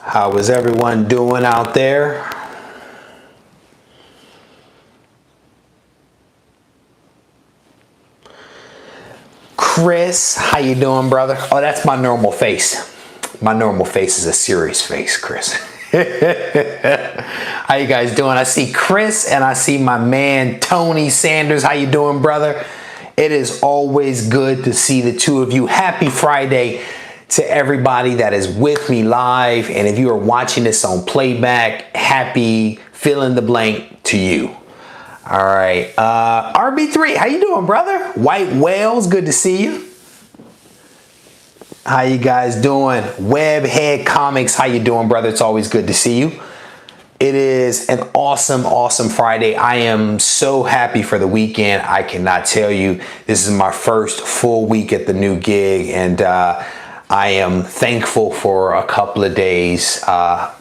How is everyone doing out there? Chris, how you doing, brother? Oh, that's my normal face. My normal face is a serious face, Chris. How you guys doing? I see Chris and I see my man Tony Sanders. How you doing, brother? It is always good to see the two of you. Happy Friday to everybody that is with me live. And if you are watching this on playback, happy fill in the blank to you. All right. RB3, how you doing, brother? White Whales, good to see you. How you guys doing? Webhead Comics, how you doing, brother? It's always good to see you. It is an awesome, awesome Friday. I am so happy for the weekend. I cannot tell you. This is my first full week at the new gig, and I am thankful for a couple of days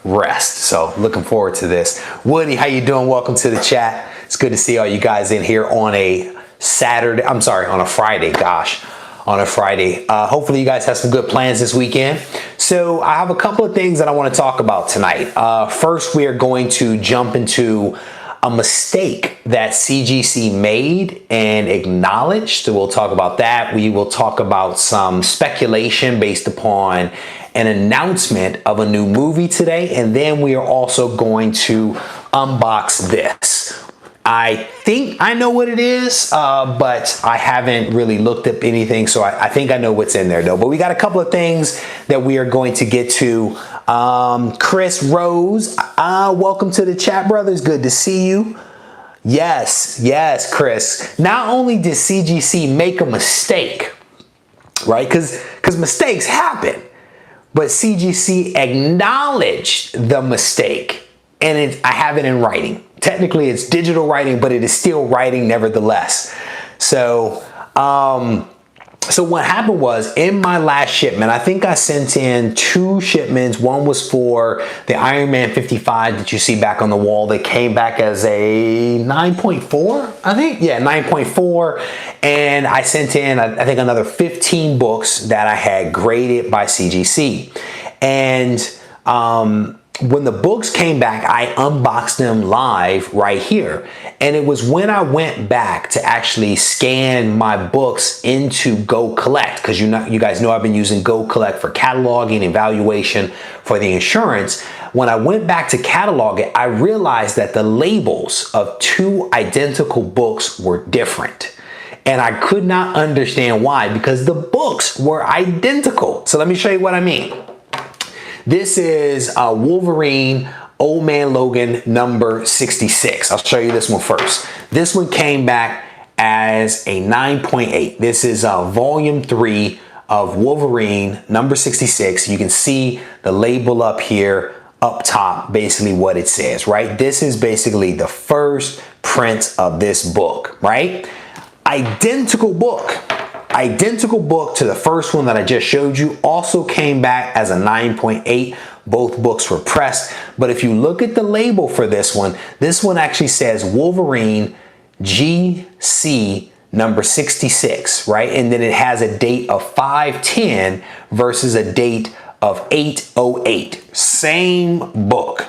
rest. So looking forward to this. Woody, how you doing? Welcome to the chat. It's good to see all you guys in here on a Saturday. I'm sorry, on a Friday. Gosh, on a Friday. Hopefully you guys have some good plans this weekend. So I have a couple of things that I want to talk about tonight. First, we are going to jump into a mistake that CGC made and acknowledged. So we'll talk about that. We will talk about some speculation based upon an announcement of a new movie today. And then we are also going to unbox this. I think I know what it is, but I haven't really looked up anything. So I think I know what's in there though. But we got a couple of things that we are going to get to. Chris Rose, welcome to the chat, brothers. Good to see you. Yes, Chris. Not only did CGC make a mistake, right? Because mistakes happen, but CGC acknowledged the mistake, and I have it in writing. Technically, it's digital writing, but it is still writing nevertheless. So what happened was, in my last shipment, I think I sent in 2 shipments. One was for the Iron Man 55 that you see back on the wall. They came back as a 9.4, I think. Yeah, 9.4. And I sent in, I think, another 15 books that I had graded by CGC. And when the books came back, I unboxed them live right here. And it was when I went back to actually scan my books into Go Collect, because you guys know I've been using Go Collect for cataloging and valuation for the insurance. When I went back to catalog it, I realized that the labels of 2 identical books were different. And I could not understand why, because the books were identical. So let me show you what I mean. This is Wolverine Old Man Logan number 66. I'll show you this one first. This one came back as a 9.8. This is volume 3 of Wolverine number 66. You can see the label up here, up top, basically what it says, right? This is basically the first print of this book, right? Identical book to the first one that I just showed you. Also came back as a 9.8. Both books were pressed. But if you look at the label for this one actually says Wolverine GC number 66, right? And then it has a date of 5/10 versus a date of 8/08. Same book.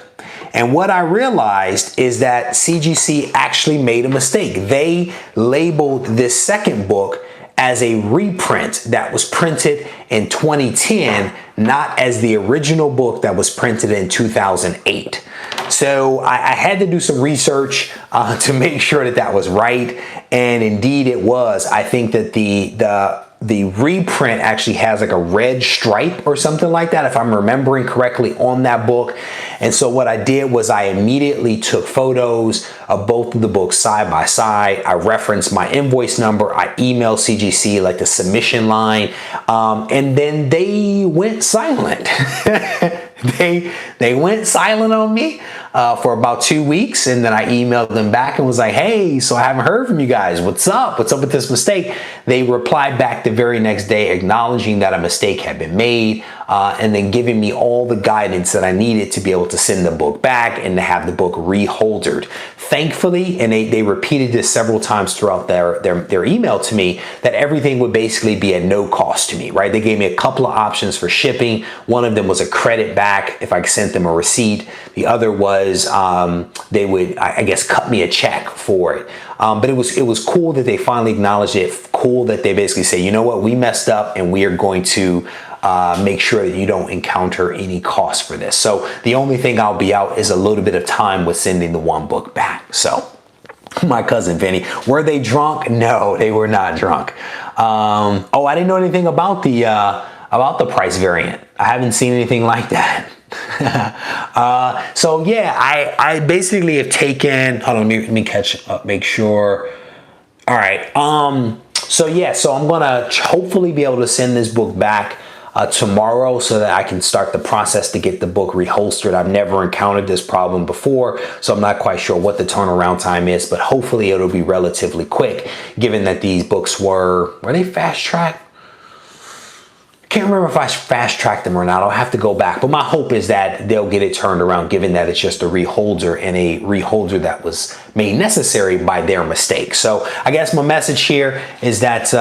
And what I realized is that CGC actually made a mistake. They labeled this second book as a reprint that was printed in 2010, not as the original book that was printed in 2008. So I had to do some research to make sure that that was right, and indeed it was. I think that the reprint actually has like a red stripe or something like that, if I'm remembering correctly, on that book. And so what I did was I immediately took photos of both of the books side by side. I referenced my invoice number. I emailed CGC, like the submission line, and then they went silent. They went silent on me for about 2 weeks, and then I emailed them back and was like, hey, so I haven't heard from you guys. What's up? What's up with this mistake? They replied back the very next day acknowledging that a mistake had been made, and then giving me all the guidance that I needed to be able to send the book back and to have the book reholdered. Thankfully, and they repeated this several times throughout their email to me, that everything would basically be at no cost to me, right? They gave me a couple of options for shipping. One of them was a credit back back if I sent them a receipt. The other was they would, I guess, cut me a check for it. But it was cool that they finally acknowledged it. Cool that they basically say, you know what, we messed up and we are going to make sure that you don't encounter any cost for this. So the only thing I'll be out is a little bit of time with sending the one book back. So my cousin Vinny, were they drunk? No, they were not drunk. Oh, I didn't know anything about the price variant. I haven't seen anything like that. So yeah, I basically have taken, hold on, let me catch up, make sure. All right. So yeah, so I'm gonna hopefully be able to send this book back tomorrow so that I can start the process to get the book reholstered. I've never encountered this problem before, so I'm not quite sure what the turnaround time is, but hopefully it'll be relatively quick, given that these books were they fast tracked? Can't remember if I fast tracked them or not. I'll have to go back, but my hope is that they'll get it turned around, given that it's just a reholder and a reholder that was made necessary by their mistake. So I guess my message here is that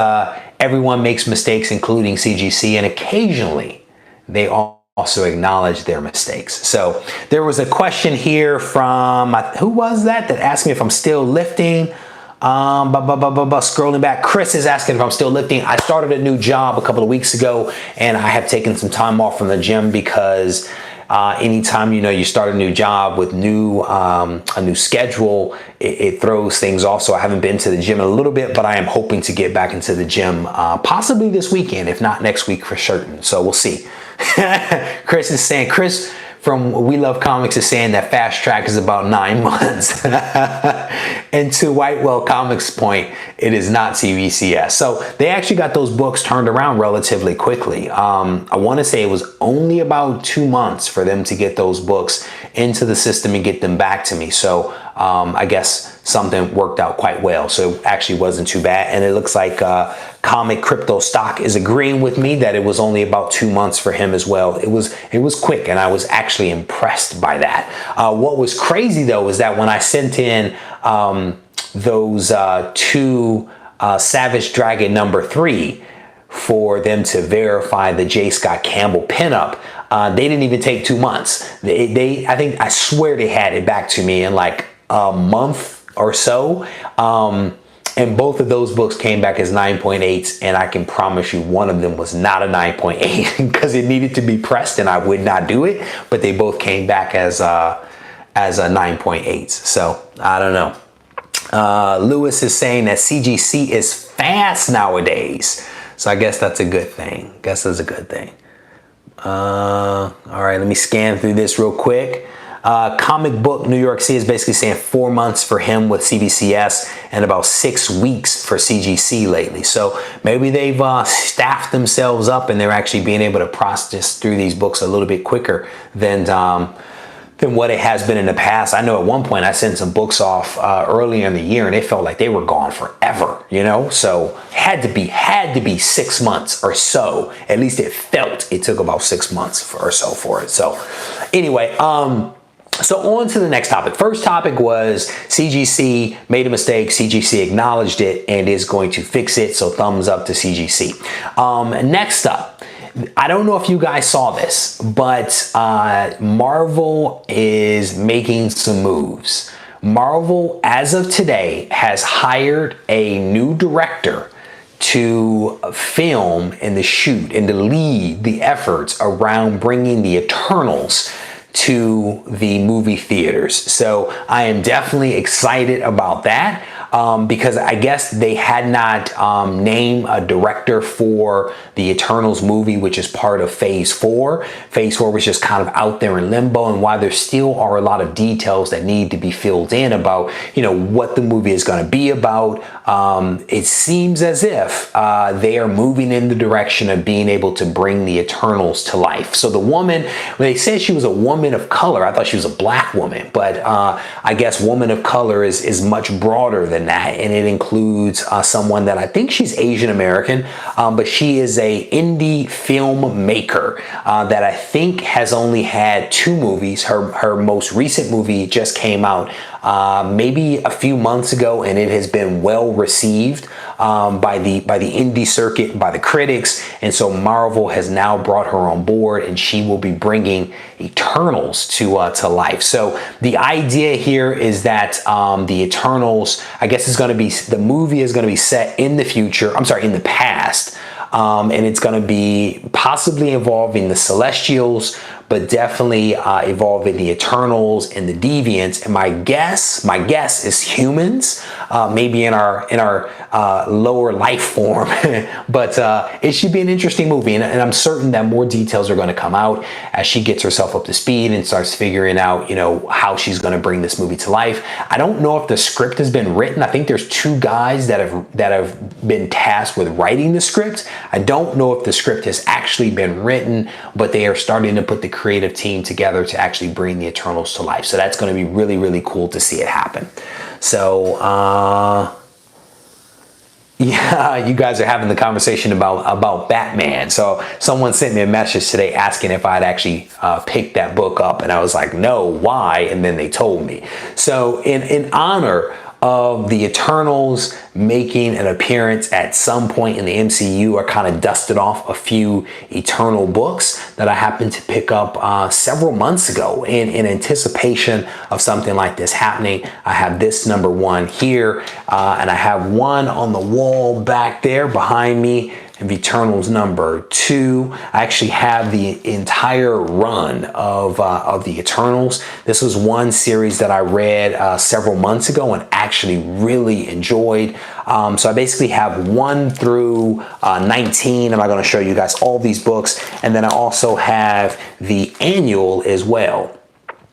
everyone makes mistakes, including CGC, and occasionally they also acknowledge their mistakes. So there was a question here from, who was that asked me if I'm still lifting. Scrolling back, Chris is asking if I'm still lifting. I started a new job a couple of weeks ago, and I have taken some time off from the gym because anytime you start a new job with a new schedule, it throws things off. So I haven't been to the gym in a little bit, but I am hoping to get back into the gym possibly this weekend, if not next week for certain. So we'll see. Chris is saying, Chris from We Love Comics is saying that fast track is about 9 months. And to Whitewell Comics' point, it is not CVCS. So they actually got those books turned around relatively quickly. I want to say it was only about 2 months for them to get those books into the system and get them back to me. So I guess something worked out quite well. So it actually wasn't too bad. And it looks like Comic Crypto Stock is agreeing with me that it was only about 2 months for him as well. It was quick, and I was actually impressed by that. What was crazy though is that when I sent in those two Savage Dragon #3 for them to verify the J. Scott Campbell pinup, they didn't even take 2 months. I swear they had it back to me in like a month or so. And both of those books came back as 9.8s, and I can promise you one of them was not a 9.8 because it needed to be pressed and I would not do it, but they both came back as a 9.8s. So I don't know. Lewis is saying that CGC is fast nowadays. So I guess that's a good thing. All right, let me scan through this real quick. Comic Book New York City is basically saying 4 months for him with CBCS and about 6 weeks for CGC lately. So maybe they've staffed themselves up and they're actually being able to process through these books a little bit quicker than what it has been in the past. I know at one point I sent some books off earlier in the year and it felt like they were gone forever, So had to be 6 months or so. At least it felt it took about 6 months or so for it. So anyway, so on to the next topic. First topic was CGC made a mistake. CGC acknowledged it and is going to fix it. So thumbs up to CGC. Next up, I don't know if you guys saw this, but Marvel is making some moves. Marvel, as of today, has hired a new director to film and to shoot and to lead the efforts around bringing the Eternals to the movie theaters. So I am definitely excited about that because I guess they had not named a director for the Eternals movie, which is part of Phase 4. Phase 4 was just kind of out there in limbo, and while there still are a lot of details that need to be filled in about, what the movie is going to be about, it seems as if they are moving in the direction of being able to bring the Eternals to life. So the woman, when they said she was a woman of color, I thought she was a black woman, but I guess woman of color is much broader than that, and it includes someone that I think she's Asian American, but she is a indie filmmaker that I think has only had 2 movies. Her most recent movie just came out maybe a few months ago, and it has been well received. by the indie circuit, by the critics. And so Marvel has now brought her on board, and she will be bringing Eternals to life. So the idea here is that the Eternals, I guess, the movie is going to be set in the future. I'm sorry, in the past. And it's going to be possibly involving the Celestials, but definitely involving the Eternals and the Deviants. And my guess is humans, maybe in our lower life form. But it should be an interesting movie, and I'm certain that more details are going to come out as she gets herself up to speed and starts figuring out, how she's going to bring this movie to life. I don't know if the script has been written. I think there's two guys that have been tasked with writing the script. I don't know if the script has actually been written, but they are starting to put the creative team together to actually bring the Eternals to life. So that's going to be really, really cool to see it happen. So, yeah, you guys are having the conversation about Batman. So someone sent me a message today asking if I'd actually picked that book up, and I was like, no, why? And then they told me. So in honor of the Eternals making an appearance at some point in the MCU, I kind of dusted off a few Eternal books that I happened to pick up several months ago in anticipation of something like this happening. I have this #1 here, and I have one on the wall back there behind me of Eternals #2. I actually have the entire run of the Eternals. This was one series that I read several months ago and actually really enjoyed. So I basically have 1 through 19. I'm not going to show you guys all these books. And then I also have the annual as well.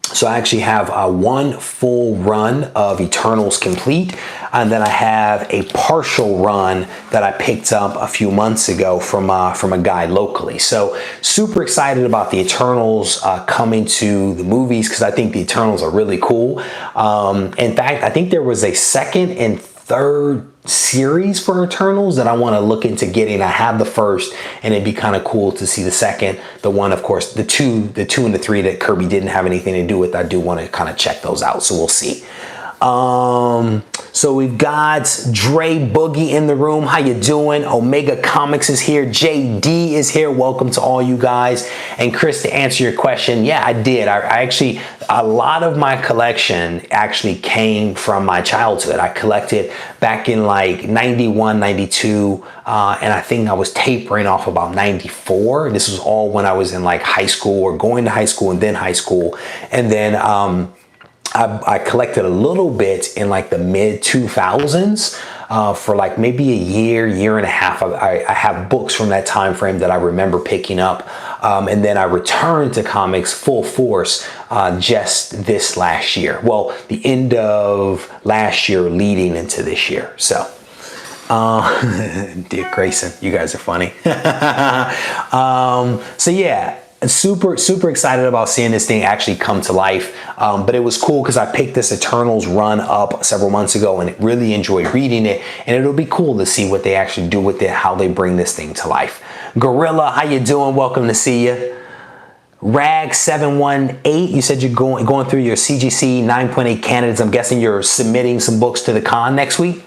So I actually have one full run of Eternals complete, and then I have a partial run that I picked up a few months ago from a guy locally. So super excited about the Eternals coming to the movies, because I think the Eternals are really cool. In fact, I think there was a second and third series for Eternals that I want to look into getting. I have the first, and it'd be kind of cool to see the second. The one, of course, the two and the 3 that Kirby didn't have anything to do with. I do want to kind of check those out, so we'll see. So we've got Dre Boogie in the room. How you doing? Omega Comics is here. JD is here. Welcome to all you guys. And Chris, to answer your question, yeah, I did. I actually, a lot of my collection actually came from my childhood. I collected back in like 91, 92, and I think I was tapering off about 94. This was all when I was in like high school, or going to high school and then high school. And then, I collected a little bit in like the mid 2000s for like maybe a year and a half. I have books from that time frame that I remember picking up. And then I returned to comics full force just this last year. Well, the end of last year leading into this year. So, Dick Grayson, you guys are funny. So yeah. Super excited about seeing this thing actually come to life. But it was cool because I picked this Eternals run up several months ago and really enjoyed reading it. And it'll be cool to see what they actually do with it, how they bring this thing to life. Gorilla, how you doing? Welcome to see you. Rag718, you said you're going through your CGC 9.8 candidates. I'm guessing you're submitting some books to the con next week.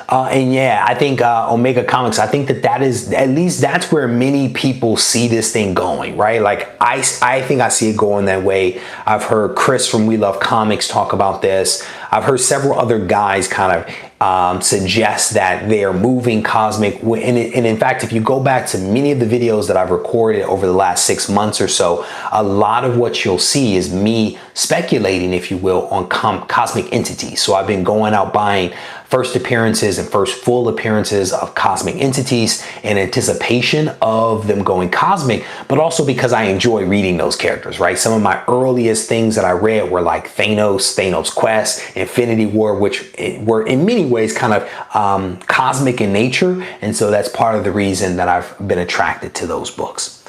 And yeah, I think Omega Comics, I think that is, at least that's where many people see this thing going, right? Like I think I see it going that way. I've heard Chris from We Love Comics talk about this. I've heard several other guys kind of suggest that they are moving Cosmic. And in fact, if you go back to many of the videos that I've recorded over the last 6 months or so, a lot of what you'll see is me speculating, if you will, on Cosmic entities. So I've been going out buying first appearances and first full appearances of Cosmic entities in anticipation of them going cosmic, but also because I enjoy reading those characters, right? Some of my earliest things that I read were like Thanos Quest, Infinity War, which were in many ways kind of cosmic in nature. And so that's part of the reason that I've been attracted to those books.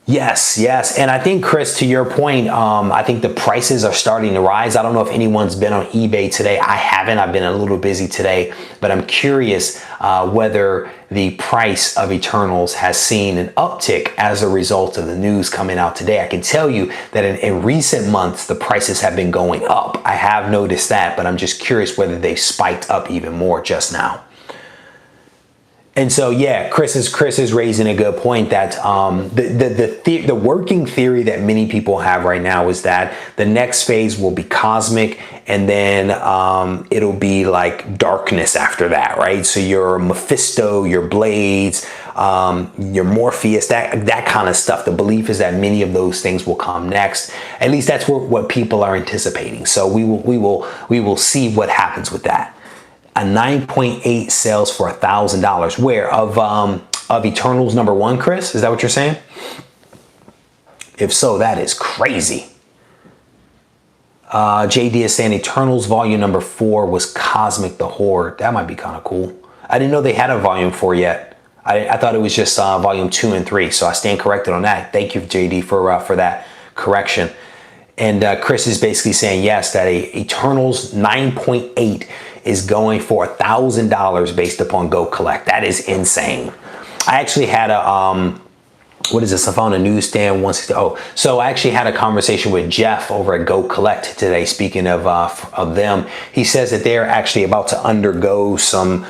Yes, yes. And I think, Chris, to your point, I think the prices are starting to rise. I don't know if anyone's been on eBay today. I haven't. I've been a little busy today, but I'm curious whether the price of Eternals has seen an uptick as a result of the news coming out today. I can tell you that in recent months, the prices have been going up. I have noticed that, but I'm just curious whether they spiked up even more just now. And so, yeah, Chris is raising a good point that the working theory that many people have right now is that the next phase will be cosmic, and then it'll be like darkness after that, right? So your Mephisto, your Blades, your Morpheus, that kind of stuff. The belief is that many of those things will come next. At least that's what people are anticipating. So we will see what happens with that. A 9.8 sells for $1,000. Where of Eternals #1, Chris? Is that what you're saying? If so, that is crazy. JD is saying Eternals Volume #4 was Cosmic the Horde. That might be kind of cool. I didn't know they had a Volume 4 yet. I thought it was just Volume 2 and 3. So I stand corrected on that. Thank you, JD, for that correction. And Chris is basically saying yes, that Eternals 9.8 is going for $1,000 based upon Go Collect. That is insane. I actually had a what is this? I found a newsstand 160. Oh, so I actually had a conversation with Jeff over at Go Collect today. Speaking of them, he says that they're actually about to undergo some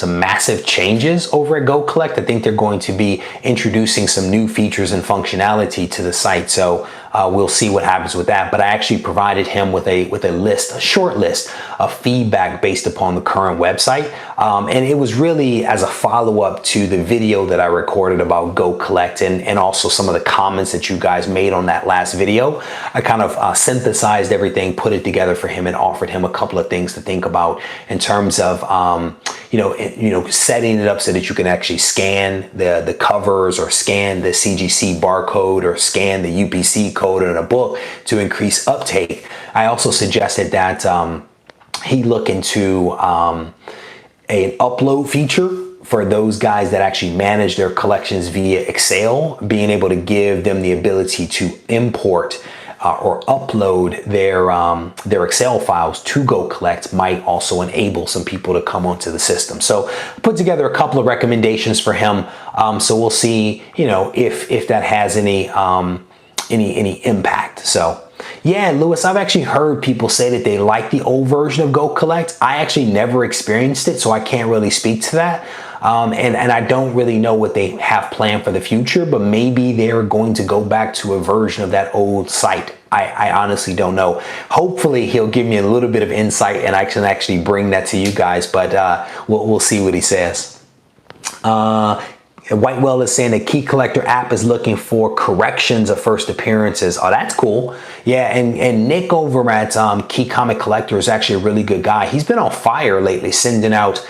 massive changes over at Go Collect. I think they're going to be introducing some new features and functionality to the site. So we'll see what happens with that. But I actually provided him with a short list of feedback based upon the current website. And it was really as a follow-up to the video that I recorded about Go Collect and also some of the comments that you guys made on that last video. I kind of synthesized everything, put it together for him, and offered him a couple of things to think about in terms of setting it up so that you can actually scan the covers or scan the CGC barcode or scan the UPC code in a book to increase uptake. I also suggested that he look into an upload feature for those guys that actually manage their collections via Excel, being able to give them the ability to import or upload their Excel files to Go Collect might also enable some people to come onto the system. So I put together a couple of recommendations for him. So we'll see, if that has any impact. So yeah, Lewis, I've actually heard people say that they like the old version of Go Collect. I actually never experienced it, so I can't really speak to that. And I don't really know what they have planned for the future, but maybe they're going to go back to a version of that old site. I honestly don't know. Hopefully he'll give me a little bit of insight and I can actually bring that to you guys, but we'll see what he says. Whitewell is saying the Key Collector app is looking for corrections of first appearances. Oh, that's cool. Yeah, and Nick over at Key Comic Collector is actually a really good guy. He's been on fire lately, sending out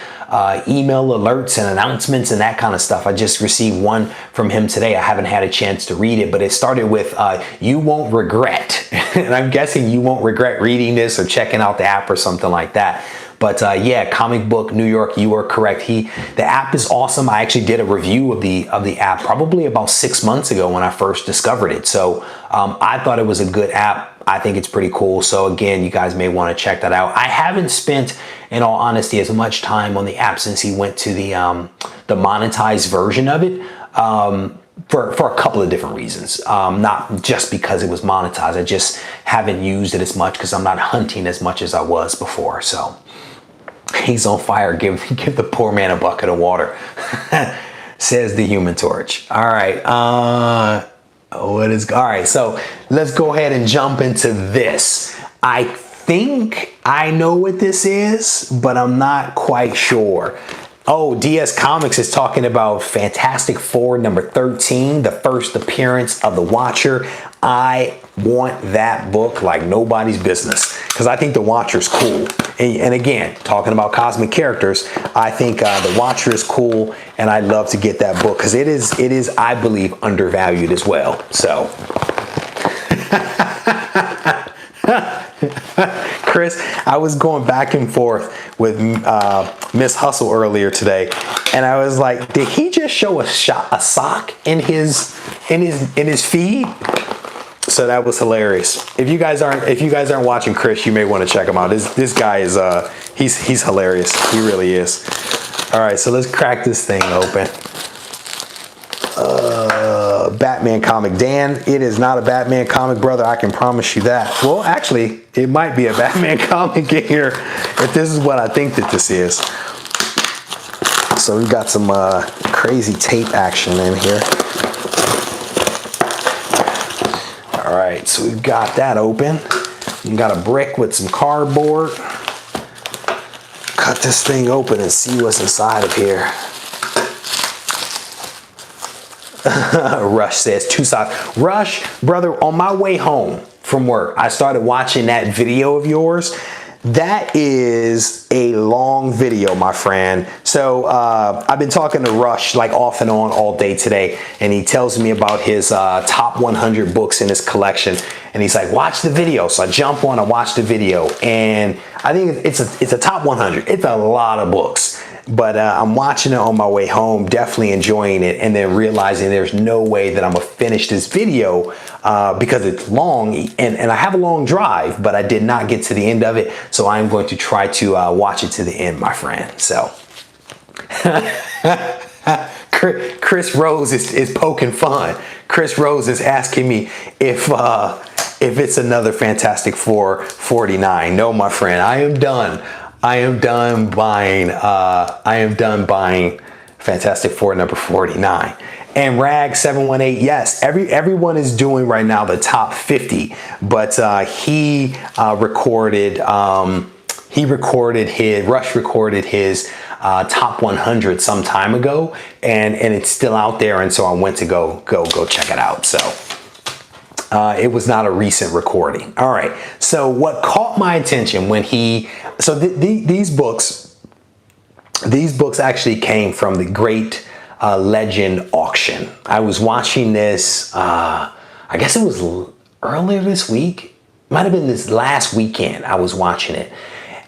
email alerts and announcements and that kind of stuff. I just received one from him today. I haven't had a chance to read it, but it started with, you won't regret. And I'm guessing you won't regret reading this or checking out the app or something like that. But yeah, Comic Book New York, you are correct. The app is awesome. I actually did a review of the app probably about 6 months ago when I first discovered it. So I thought it was a good app. I think it's pretty cool. So again, you guys may want to check that out. I haven't spent, in all honesty, as much time on the app since he went to the monetized version of it. For a couple of different reasons. Not just because it was monetized. I just haven't used it as much because I'm not hunting as much as I was before. So he's on fire. Give the poor man a bucket of water, says the Human Torch. All right. All right. So let's go ahead and jump into this. I think I know what this is, but I'm not quite sure. Oh, DS Comics is talking about Fantastic Four #13, the first appearance of the Watcher. I want that book like nobody's business because I think the Watcher's cool. And again, talking about cosmic characters, I think the Watcher is cool, and I'd love to get that book because it is, I believe, undervalued as well. So. Chris, I was going back and forth with Miss Hustle earlier today, and I was like, did he just show a sock in his feed? So that was hilarious. If you guys aren't watching Chris, you may want to check him out. This guy is he's hilarious. He really is. All right, so let's crack this thing open. Batman comic. Dan, it is not a Batman comic, brother. I can promise you that. Well, actually, it might be a Batman comic in here if this is what I think that this is. So we've got some crazy tape action in here. All right, so we've got that open. We've got a brick with some cardboard. Cut this thing open and see what's inside of here. Rush says 2 socks. Rush, brother, on my way home from work, I started watching that video of yours. That is a long video, my friend. So I've been talking to Rush like off and on all day today, and he tells me about his top 100 books in his collection. And he's like, watch the video. So I jump on, I watch the video, and I think it's a top 100. It's a lot of books. But I'm watching it on my way home, definitely enjoying it, and then realizing there's no way that I'm gonna finish this video because it's long, and I have a long drive, but I did not get to the end of it. So I'm going to try to watch it to the end, my friend. So Chris Rose is poking fun. Chris Rose is asking me if it's another Fantastic Four 49. No, my friend, I am done. I am done buying Fantastic Four number 49. And Rag 718, yes, everyone is doing right now the top 50, but Rush recorded his top 100 some time ago, and it's still out there, and so I went to go check it out. So it was not a recent recording. All right. So what caught my attention when these books actually came from the Great Legend auction. I was watching this, I guess it was earlier this week. Might have been this last weekend I was watching it.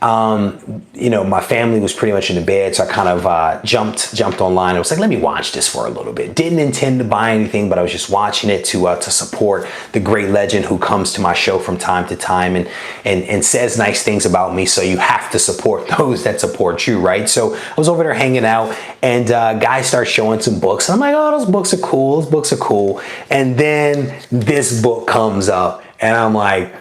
You know, my family was pretty much in the bed, so I kind of jumped online. I was like, let me watch this for a little bit. Didn't intend to buy anything, but I was just watching it to support the great legend who comes to my show from time to time and says nice things about me. So you have to support those that support you, right? So I was over there hanging out, and guys start showing some books. And I'm like, oh, those books are cool. Those books are cool. And then this book comes up, and I'm like,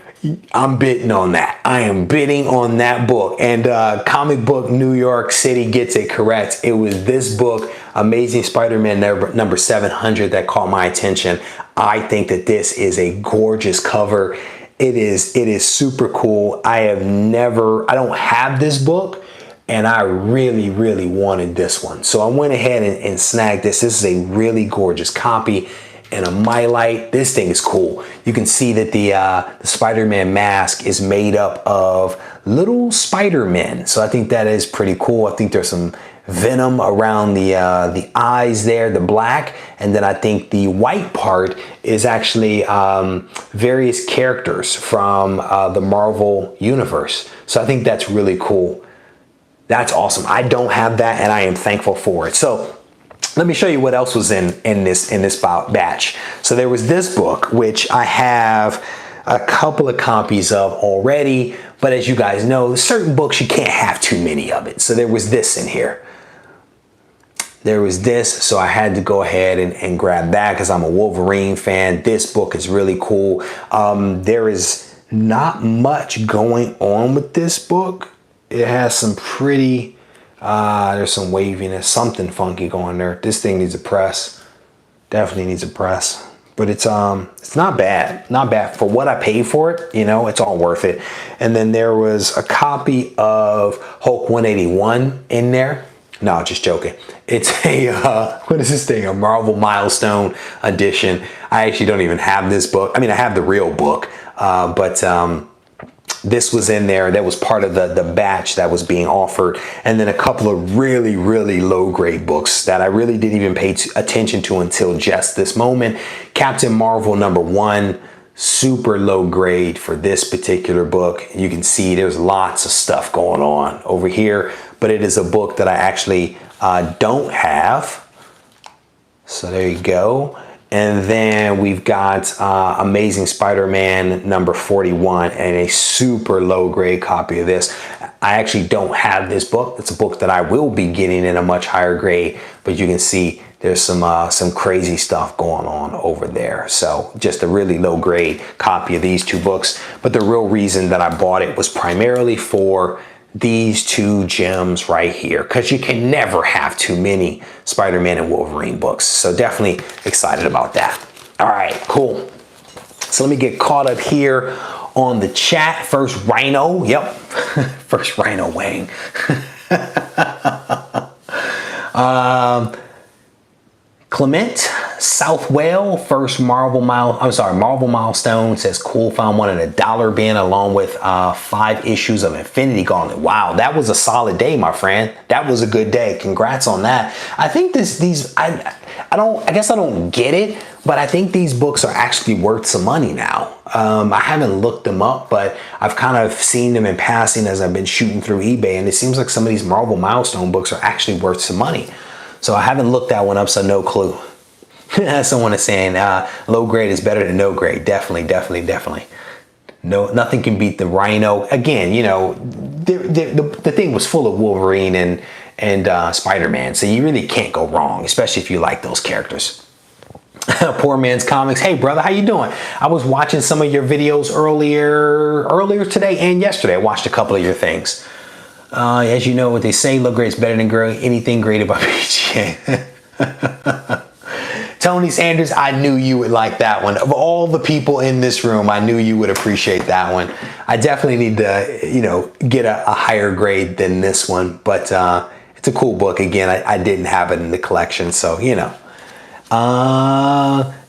I'm bidding on that. I am bidding on that book. And Comic Book New York City gets it correct. It was this book, Amazing Spider-Man number 700, that caught my attention. I think that this is a gorgeous cover. It is super cool. I don't have this book, and I really, really wanted this one. So I went ahead and snagged this. This is a really gorgeous copy. And a My Light. This thing is cool. You can see that the Spider-Man mask is made up of little Spider-Men. So I think that is pretty cool. I think there's some venom around the eyes there, the black. And then I think the white part is actually various characters from the Marvel universe. So I think that's really cool. That's awesome. I don't have that, and I am thankful for it. So let me show you what else was in this batch. So there was this book, which I have a couple of copies of already, but as you guys know, certain books you can't have too many of it. So there was this in here. There was this, so I had to go ahead and grab that because I'm a Wolverine fan. This book is really cool. There is not much going on with this book. It has some pretty... there's some waviness, something funky going there. This thing needs a press. Definitely needs a press. But it's not bad. Not bad. For what I paid for it, you know, it's all worth it. And then there was a copy of Hulk 181 in there. No, just joking. It's a, what is this thing? A Marvel Milestone edition. I actually don't even have this book. I mean, I have the real book, but this was in there. That was part of the batch that was being offered. And then a couple of really, really low grade books that I really didn't even pay attention to until just this moment. Captain Marvel #1. super low grade for this particular book. You can see there's lots of stuff going on over here, but it is a book that I actually don't have. So there you go. And then we've got Amazing Spider-Man number 41 and a super low grade copy of this. I actually don't have this book. It's a book that I will be getting in a much higher grade, but you can see there's some crazy stuff going on over there. So just a really low grade copy of these two books. But the real reason that I bought it was primarily for these two gems right here, because you can never have too many Spider-Man and Wolverine books. So definitely excited about that. All right, cool. So let me get caught up here on the chat. First Rhino, yep. First Rhino Wang. Clement South Whale, first Marvel milestone, says cool, found one in a dollar bin along with 5 issues of Infinity Gauntlet. Wow, that was a solid day, my friend. That was a good day. Congrats on that. I think I guess I don't get it, but I think these books are actually worth some money now. I haven't looked them up, but I've kind of seen them in passing as I've been shooting through eBay, and it seems like some of these Marvel milestone books are actually worth some money. So I haven't looked that one up, so no clue. Someone is saying low grade is better than no grade. Definitely. No, nothing can beat the Rhino. Again, you know, the thing was full of Wolverine and Spider-Man, so you really can't go wrong, especially if you like those characters. Poor Man's Comics. Hey brother, how you doing? I was watching some of your videos earlier today and yesterday. I watched a couple of your things. As you know what they say, low grade is better than anything graded by PGA. Tony Sanders, I knew you would like that one. Of all the people in this room, I knew you would appreciate that one. I definitely need to, you know, get a higher grade than this one, but it's a cool book. Again, I didn't have it in the collection, so, you know.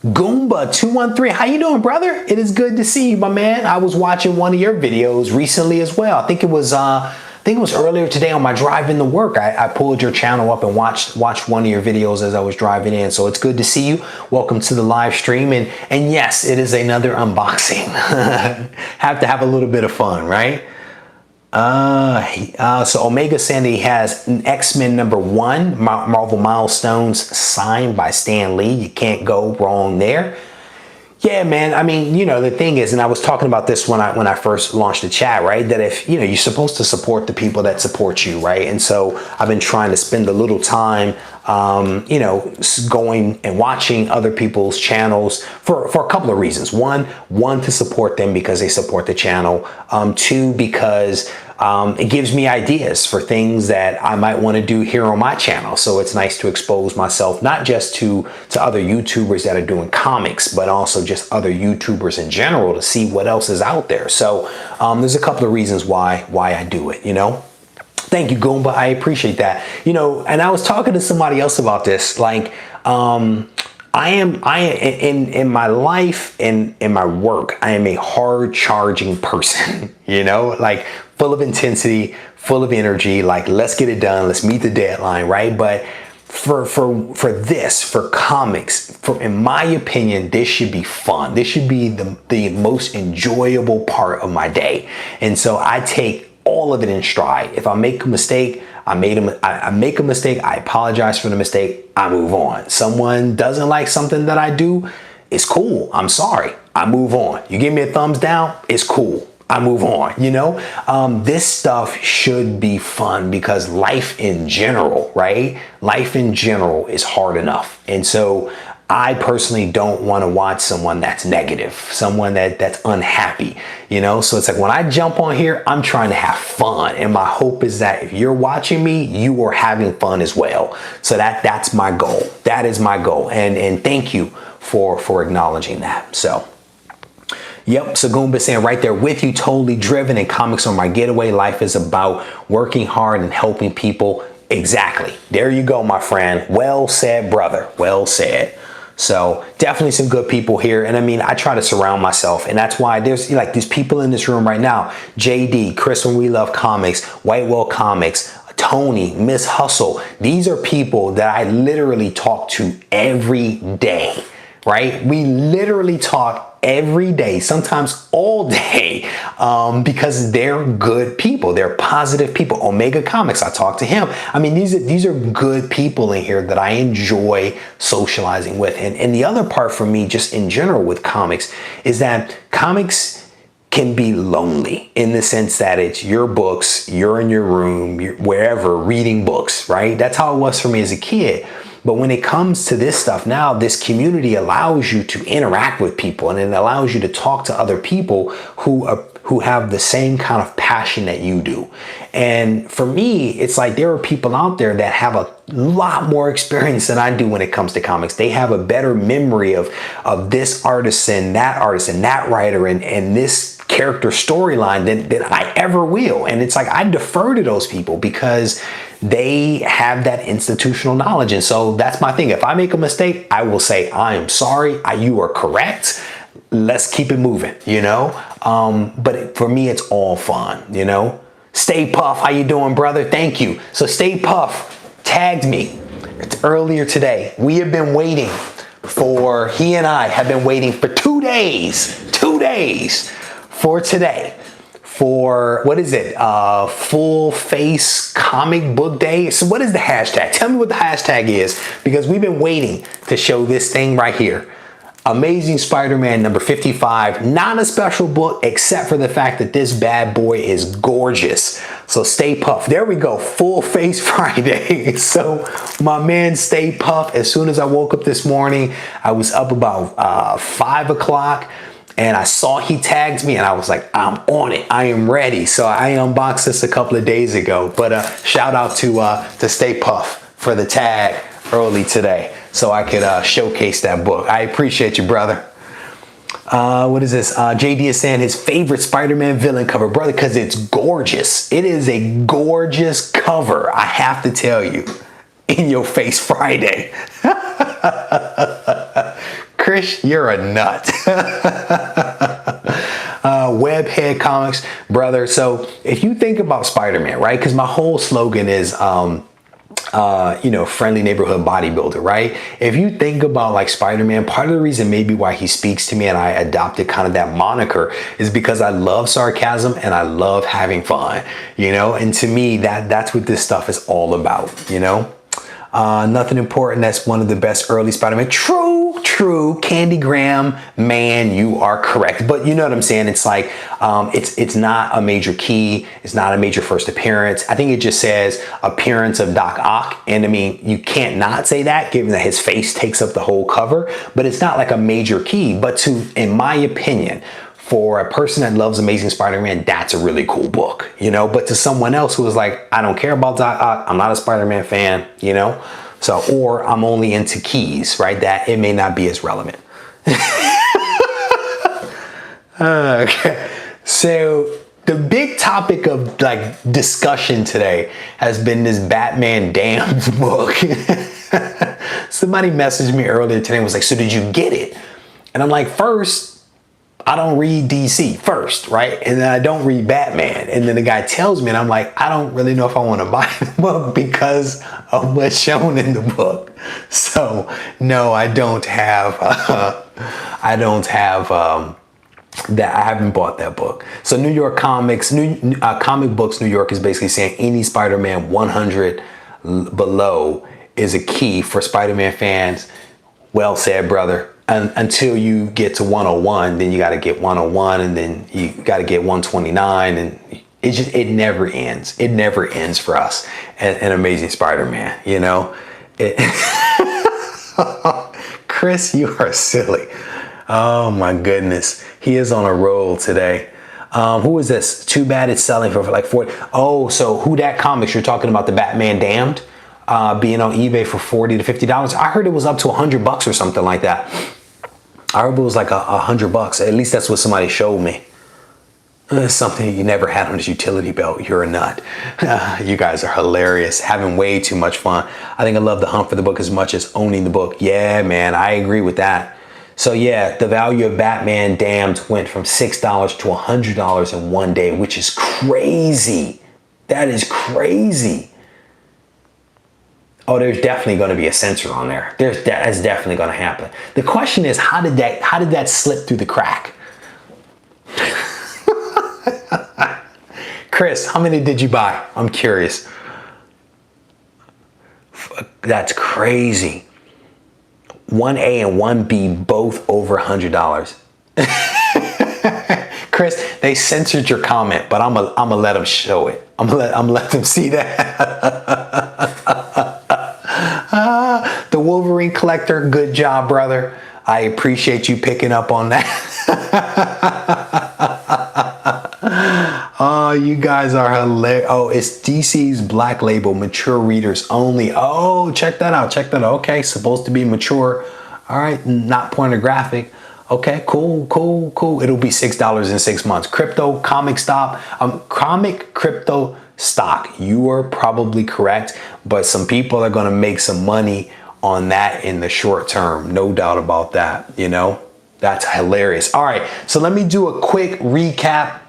Goomba213, how you doing, brother? It is good to see you, my man. I was watching one of your videos recently as well. I think it was earlier today on my drive into work. I pulled your channel up and watched one of your videos as I was driving in. So it's good to see you. Welcome to the live stream. And yes, it is another unboxing. Have to have a little bit of fun, right? So Omega Sandy has an X-Men #1 Marvel Milestones signed by Stan Lee. You can't go wrong there. Yeah, man. I mean, you know, the thing is, and I was talking about this when I first launched the chat, right? That if, you know, you're supposed to support the people that support you, right? And so I've been trying to spend a little time, you know, going and watching other people's channels for a couple of reasons. One, to support them because they support the channel. 2, because it gives me ideas for things that I might want to do here on my channel. So it's nice to expose myself, not just to other YouTubers that are doing comics, but also just other YouTubers in general to see what else is out there. So there's a couple of reasons why I do it, you know. Thank you, Goomba. I appreciate that. You know, and I was talking to somebody else about this, like, I in my life and in my work, I am a hard charging person, you know, like full of intensity, full of energy, like let's get it done, let's meet the deadline, right? But for comics, in my opinion, this should be fun. This should be the most enjoyable part of my day. And so I take all of it in stride. If I make a mistake, I make a mistake, I apologize for the mistake, I move on. Someone doesn't like something that I do, it's cool, I'm sorry, I move on. You give me a thumbs down, it's cool, I move on, you know? This stuff should be fun because life in general, right? Life in general is hard enough. And so I personally don't want to watch someone that's negative, someone that's unhappy, you know? So it's like when I jump on here, I'm trying to have fun. And my hope is that if you're watching me, you are having fun as well. So that's my goal. That is my goal. And thank you for acknowledging that. So, yep, so Goomba saying right there with you, totally driven, and comics are my getaway. Life is about working hard and helping people. Exactly. There you go, my friend. Well said, brother. Well said. So definitely some good people here. And I mean, I try to surround myself, and that's why there's like these people in this room right now. JD, Chris when We Love Comics, Whitewell Comics, Tony, Miss Hustle. These are people that I literally talk to every day. right? We literally talk every day, sometimes all day, because they're good people. They're positive people. Omega Comics, I talk to him. I mean, these are good people in here that I enjoy socializing with. And the other part for me, just in general with comics, is that comics can be lonely in the sense that it's your books, you're in your room, you're wherever reading books, right? That's how it was for me as a kid. But when it comes to this stuff now, this community allows you to interact with people, and it allows you to talk to other people who have the same kind of passion that you do. And for me, it's like there are people out there that have a lot more experience than I do when it comes to comics. They have a better memory of this artist and that writer and this character storyline than I ever will. And it's like I defer to those people because they have that institutional knowledge. And so that's my thing. If I make a mistake, I will say, I am sorry. You are correct. Let's keep it moving, you know? But for me, it's all fun, you know? Stay Puff, how you doing, brother? Thank you. So Stay Puff tagged me earlier today. We have been waiting he and I have been waiting for 2 days for today. For, what is it? Full Face Comic Book Day. So what is the hashtag? Tell me what the hashtag is, because we've been waiting to show this thing right here. Amazing Spider-Man number 55. Not a special book except for the fact that this bad boy is gorgeous. So Stay Puff. There we go. Full Face Friday. So my man Stay Puff, as soon as I woke up this morning, I was up about 5 o'clock. And I saw he tagged me and I was like, I'm on it. I am ready. So I unboxed this a couple of days ago. But shout out to Stay Puff for the tag early today so I could showcase that book. I appreciate you, brother. What is this? JD is saying his favorite Spider-Man villain cover, brother, because it's gorgeous. It is a gorgeous cover, I have to tell you. In Your Face Friday. Chris, you're a nut. Webhead Comics, brother. So if you think about Spider-Man, right? Because my whole slogan is, friendly neighborhood bodybuilder, right? If you think about like Spider-Man, part of the reason maybe why he speaks to me and I adopted kind of that moniker is because I love sarcasm and I love having fun, you know? And to me, that's what this stuff is all about, you know? Nothing important. That's one of the best early Spider-Man. True. Candy Graham, man, you are correct. But you know what I'm saying? It's like, it's not a major key. It's not a major first appearance. I think it just says appearance of Doc Ock. And I mean, you can't not say that given that his face takes up the whole cover, but it's not like a major key. But in my opinion, for a person that loves Amazing Spider-Man, that's a really cool book, you know? But to someone else who was like, I don't care about Doc Ock, I'm not a Spider-Man fan, you know? So, or I'm only into keys, right? That it may not be as relevant. Okay. So the big topic of like discussion today has been this Batman Damned book. Somebody messaged me earlier today and was like, so did you get it? And I'm like, first, I don't read DC first, right? And then I don't read Batman. And then the guy tells me, and I'm like, I don't really know if I want to buy the book because of what's shown in the book. So no, I don't have that. I haven't bought that book. So New York Comics, Comic Books New York is basically saying any Spider-Man 100 below is a key for Spider-Man fans. Well said, brother. Until you get to 101, then you got to get 101, and then you got to get 129, and it never ends. It never ends for us. An Amazing Spider-Man, you know. Chris, you are silly. Oh my goodness, he is on a roll today. Who is this? Too bad it's selling for like 40. Oh, so Who Dat Comics? You're talking about the Batman Damned being on eBay for $40 to $50. I heard it was up to $100 or something like that. I heard it was like $100. At least that's what somebody showed me. It's something you never had on his utility belt. You're a nut. You guys are hilarious. Having way too much fun. I think I love the hunt for the book as much as owning the book. Yeah, man, I agree with that. So yeah, the value of Batman Damned went from $6 to $100 in one day, which is crazy. That is crazy. Oh, there's definitely going to be a censor on there. That's definitely going to happen. The question is, how did that slip through the crack? Chris, how many did you buy? I'm curious. That's crazy. 1A and 1B both over $100. Chris, they censored your comment, but I'm gonna let them show it. I'm gonna let them see that. The Wolverine collector, good job, brother. I appreciate you picking up on that. Oh, you guys are hilarious. Oh, it's DC's Black Label, mature readers only. Oh, check that out. Check that out. Okay, supposed to be mature. All right, not pornographic. Okay, cool. It'll be $6 in 6 months. Crypto, comic crypto stock. You are probably correct, but some people are going to make some money on that in the short term. No doubt about that. You know, that's hilarious. All right, so let me do a quick recap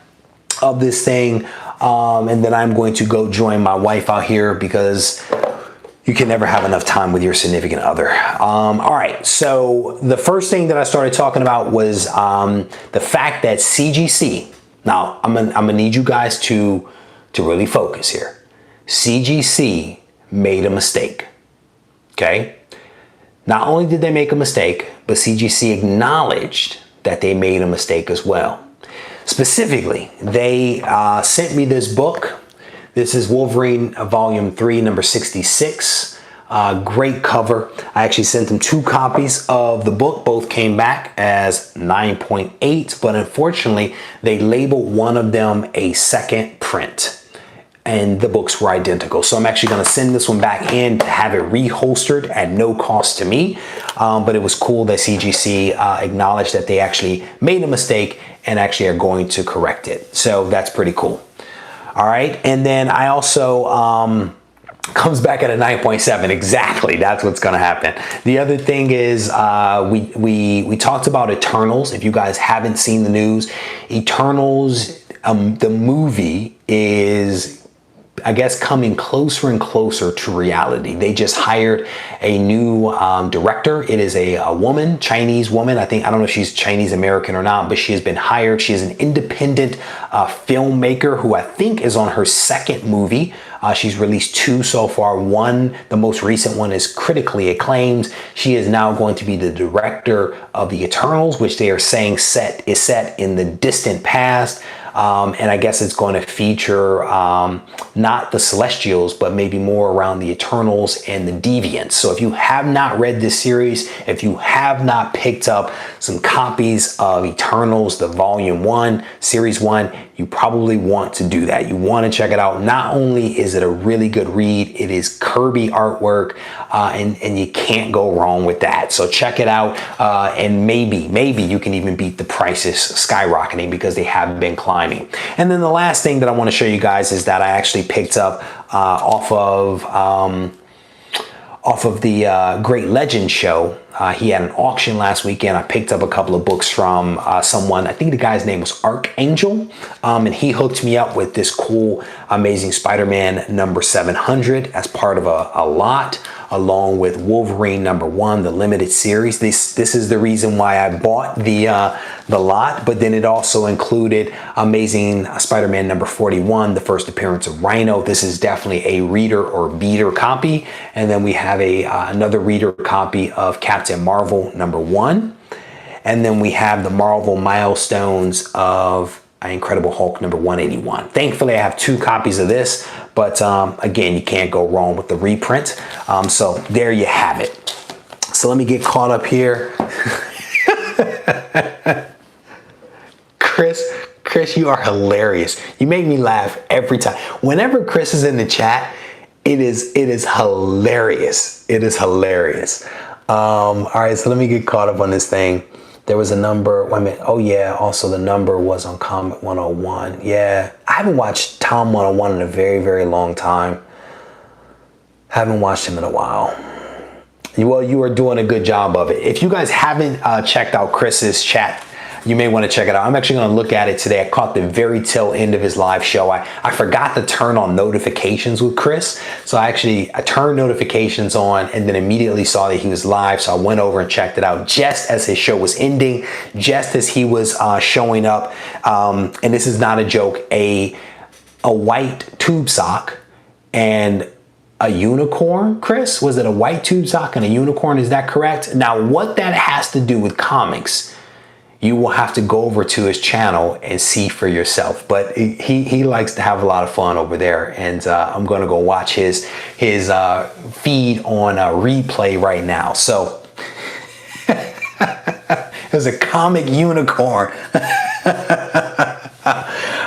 of this thing, and then I'm going to go join my wife out here because you can never have enough time with your significant other. All right, so the first thing that I started talking about was the fact that CGC, now I'm gonna need you guys to really focus here. CGC made a mistake, okay? Not only did they make a mistake, but CGC acknowledged that they made a mistake as well. Specifically, they sent me this book. This is Wolverine Volume 3, number 66. Great cover. I actually sent them 2 copies of the book. Both came back as 9.8, but unfortunately, they labeled one of them a second print, and the books were identical. So I'm actually going to send this one back in to have it reholstered at no cost to me. But it was cool that CGC acknowledged that they actually made a mistake and actually are going to correct it. So that's pretty cool. All right, and then I also comes back at a 9.7. Exactly, that's what's going to happen. The other thing is we talked about Eternals. If you guys haven't seen the news, Eternals, the movie is, I guess, coming closer and closer to reality. They just hired a new director. It is a woman, Chinese woman. I don't know if she's Chinese American or not, but she has been hired. She is an independent filmmaker who I think is on her second movie. She's released 2 so far. One, the most recent one, is critically acclaimed. She is now going to be the director of the Eternals, which they are saying is set in the distant past. And I guess it's going to feature not the Celestials, but maybe more around the Eternals and the Deviants. So if you have not read this series, if you have not picked up some copies of Eternals, the Volume 1, Series 1, you probably want to do that. You want to check it out. Not only is it a really good read, it is Kirby artwork, and you can't go wrong with that. So check it out, and maybe you can even beat the prices skyrocketing because they have been climbing. And then the last thing that I want to show you guys is that I actually picked up off of the Great Legend show. He had an auction last weekend. I picked up a couple of books from someone. I think the guy's name was Archangel, and he hooked me up with this cool, Amazing Spider-Man number 700 as part of a lot, along with Wolverine number 1, the limited series. This is the reason why I bought the lot, but then it also included Amazing Spider-Man number 41, the first appearance of Rhino. This is definitely a reader or beater copy. And then we have another reader copy of Captain Marvel number 1. And then we have the Marvel milestones of Incredible Hulk number 181. Thankfully, I have 2 copies of this, but again, you can't go wrong with the reprint. So there you have it. So let me get caught up here. Chris, you are hilarious. You make me laugh every time. Whenever Chris is in the chat, it is hilarious. It is hilarious. All right, so let me get caught up on this thing. There was a number, wait a minute. Oh yeah, also the number was on Comet 101. Yeah, I haven't watched Tom 101 in a very, very long time. Haven't watched him in a while. Well, you are doing a good job of it. If you guys haven't checked out Chris's chat You may want to check it out. I'm actually going to look at it today. I caught the very tail end of his live show. I forgot to turn on notifications with Chris. So I turned notifications on and then immediately saw that he was live. So I went over and checked it out just as his show was ending, just as he was showing up. And this is not a joke, a white tube sock and a unicorn. Chris, was it a white tube sock and a unicorn? Is that correct? Now, what that has to do with comics, you will have to go over to his channel and see for yourself. But he likes to have a lot of fun over there, and I'm going to go watch his feed on replay right now. So there's a comic unicorn.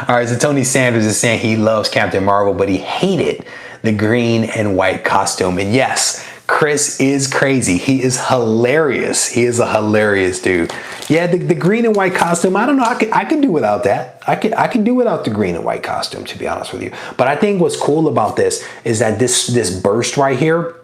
All right, so Tony Sanders is saying he loves Captain Marvel, but he hated the green and white costume. And yes, Chris is crazy. He is hilarious. He is a hilarious dude. Yeah, the green and white costume, I don't know. I could do without that. I could do without the green and white costume, to be honest with you. But I think what's cool about this is that this burst right here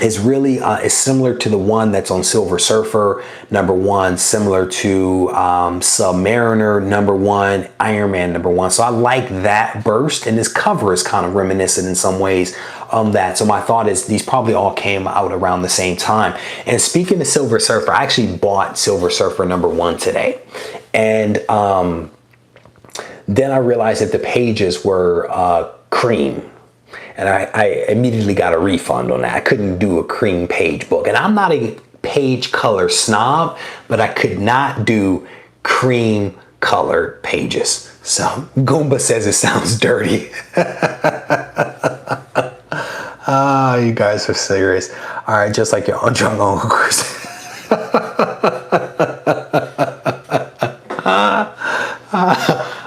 is really is similar to the one that's on Silver Surfer #1, similar to Submariner #1, Iron Man #1. So I like that burst, and this cover is kind of reminiscent in some ways of that. So my thought is these probably all came out around the same time. And speaking of Silver Surfer, I actually bought Silver Surfer #1 today, and then I realized that the pages were cream. And I immediately got a refund on that. I couldn't do a cream page book. And I'm not a page color snob, but I could not do cream colored pages. So Goomba says it sounds dirty. You guys are serious. All right, just like your drunk Uncle Chris.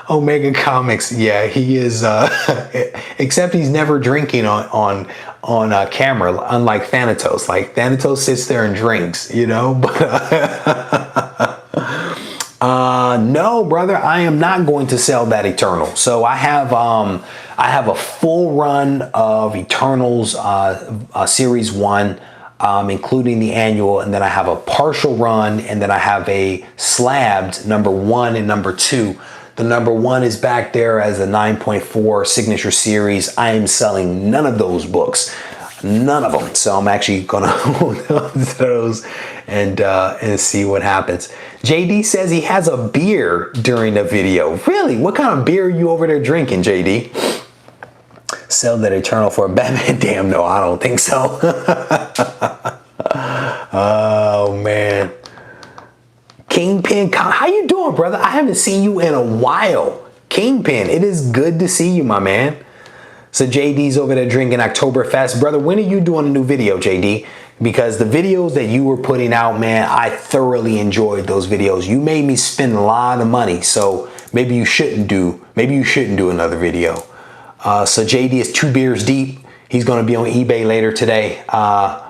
Omega Comics, yeah, he is. Except he's never drinking on camera, unlike Thanatos. Like Thanatos sits there and drinks, you know. But no, brother, I am not going to sell that Eternal. So I have a full run of Eternals Series 1. Including the annual, and then I have a partial run, and then I have a slabbed #1 and #2. The #1 is back there as a 9.4 signature series. I am selling none of those books, none of them. So I'm actually gonna hold on to those and see what happens. JD says he has a beer during the video. Really? What kind of beer are you over there drinking, JD? Sell that Eternal for a Batman? Damn, no, I don't think so. Oh, man. Kingpin, how you doing, brother? I haven't seen you in a while. Kingpin, it is good to see you, my man. So JD's over there drinking Oktoberfest. Brother, when are you doing a new video, JD? Because the videos that you were putting out, man, I thoroughly enjoyed those videos. You made me spend a lot of money, so maybe you shouldn't do another video. So JD is 2 beers deep. He's going to be on eBay later today,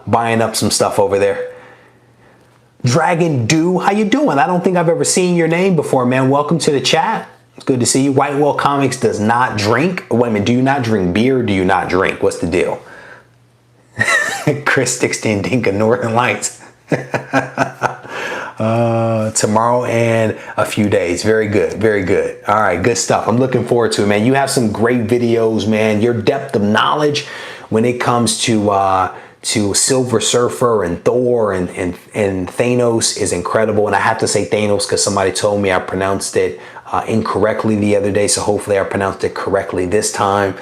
buying up some stuff over there. Dragon Dew, how you doing? I don't think I've ever seen your name before, man. Welcome to the chat. It's good to see you. White Whale Comics does not drink. Wait a minute, do you not drink beer or do you not drink? What's the deal? Chris sticks to Dinka Northern Lights. Tomorrow and a few days. Very good. Very good. All right. Good stuff. I'm looking forward to it, man. You have some great videos, man. Your depth of knowledge when it comes to Silver Surfer and Thor and Thanos is incredible. And I have to say Thanos because somebody told me I pronounced it incorrectly the other day. So hopefully I pronounced it correctly this time.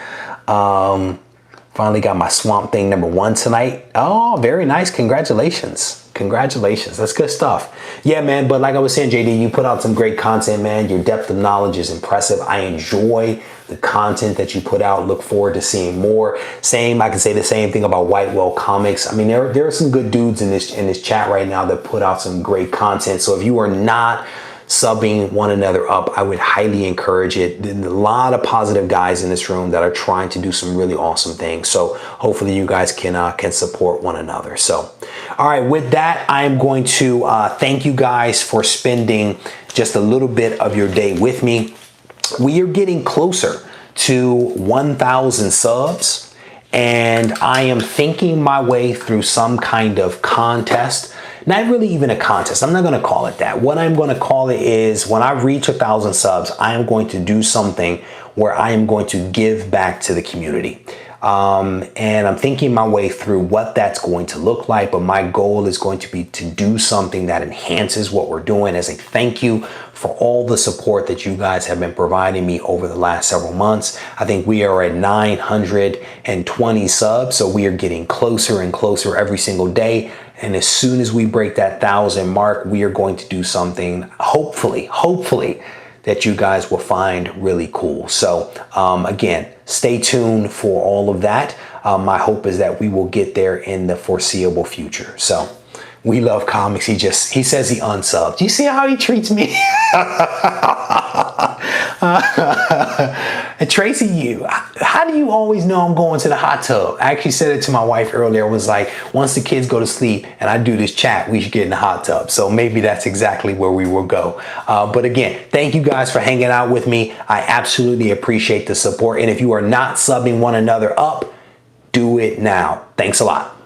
Finally got my Swamp Thing #1 tonight. Oh, very nice. Congratulations. Congratulations. That's good stuff. Yeah, man. But like I was saying, JD, you put out some great content, man. Your depth of knowledge is impressive. I enjoy the content that you put out. Look forward to seeing more. I can say the same thing about White Whale Comics. I mean, there are some good dudes in this chat right now that put out some great content. So if you are not subbing one another up, I would highly encourage it. There's a lot of positive guys in this room that are trying to do some really awesome things. So hopefully you guys can support one another. So, all right, with that, I'm going to thank you guys for spending just a little bit of your day with me. We are getting closer to 1,000 subs, and I am thinking my way through some kind of contest. not really even a contest. I'm not going to call it that. What I'm going to call it is when I reach 1,000 subs, I am going to do something where I am going to give back to the community. And I'm thinking my way through what that's going to look like, but my goal is going to be to do something that enhances what we're doing as a thank you for all the support that you guys have been providing me over the last several months. I think we are at 920 subs, so we are getting closer and closer every single day. And as soon as we break that 1,000 mark, we are going to do something, hopefully, that you guys will find really cool. So again, stay tuned for all of that. My hope is that we will get there in the foreseeable future. So we love comics. He says he unsubbed. Do you see how he treats me? And Tracy, how do you always know I'm going to the hot tub? I actually said it to my wife earlier. I was like, once the kids go to sleep and I do this chat, we should get in the hot tub. So maybe that's exactly where we will go. But again, thank you guys for hanging out with me. I absolutely appreciate the support. And if you are not subbing one another up, do it now. Thanks a lot.